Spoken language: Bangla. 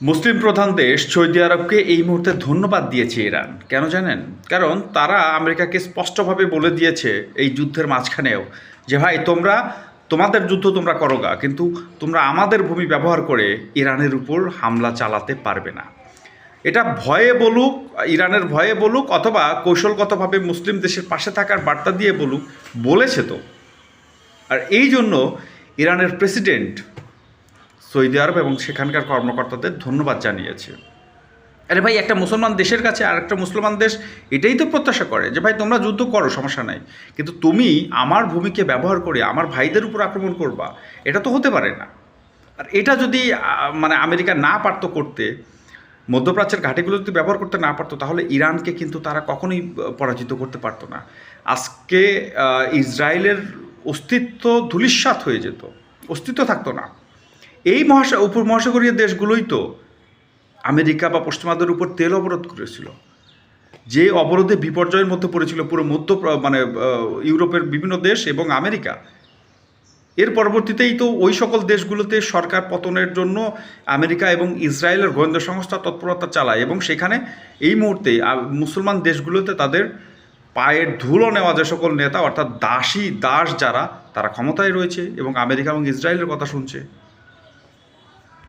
মুসলিম প্রধান দেশ সৌদি আরবকে এই মুহূর্তে ধন্যবাদ দিয়েছে ইরান। কেন জানেন? কারণ তারা আমেরিকাকে স্পষ্টভাবে বলে দিয়েছে এই যুদ্ধের মাঝখানেও যে ভাই তোমরা তোমাদের যুদ্ধ তোমরা করো গা, কিন্তু তোমরা আমাদের ভূমি ব্যবহার করে ইরানের উপর হামলা চালাতে পারবে না। এটা ভয়ে বলুক, ইরানের ভয়ে বলুক, অথবা কৌশলগতভাবে মুসলিম দেশের পাশে থাকার বার্তা দিয়ে বলুক, বলেছে তো। আর এই জন্য ইরানের প্রেসিডেন্ট সৌদি আরব এবং সেখানকার কর্মকর্তাদের ধন্যবাদ জানিয়েছে। আরে ভাই, একটা মুসলমান দেশের কাছে আর একটা মুসলমান দেশ এটাই তো প্রত্যাশা করে যে ভাই তোমরা যুদ্ধ করো, সমস্যা নাই, কিন্তু তুমি আমার ভূমিকে ব্যবহার করে আমার ভাইদের উপর আক্রমণ করবা, এটা তো হতে পারে না। আর এটা যদি মানে আমেরিকা না পারতো করতে, মধ্যপ্রাচ্যের ঘাটিগুলো যদি ব্যবহার করতে না পারতো, তাহলে ইরানকে কিন্তু তারা কখনোই পরাজিত করতে পারতো না। আজকে ইসরায়েলের অস্তিত্ব ধূলিসাৎ হয়ে যেত, অস্তিত্ব থাকতো না। এই উপমহাসাগরীয় দেশগুলোই তো আমেরিকা বা পশ্চিমাদের উপর তেল অবরোধ করেছিল, যে অবরোধে বিপর্যয়ের মধ্যে পড়েছিল পুরো মানে ইউরোপের বিভিন্ন দেশ এবং আমেরিকা। এর পরবর্তীতেই তো ওই সকল দেশগুলোতে সরকার পতনের জন্য আমেরিকা এবং ইসরায়েলের গোয়েন্দা সংস্থা তৎপরতা চালায়, এবং সেখানে এই মুহূর্তে মুসলমান দেশগুলোতে তাদের পায়ের ধুলো নেওয়া যে সকল নেতা, অর্থাৎ দাস যারা, তারা ক্ষমতায় রয়েছে এবং আমেরিকা এবং ইসরায়েলের কথা শুনছে।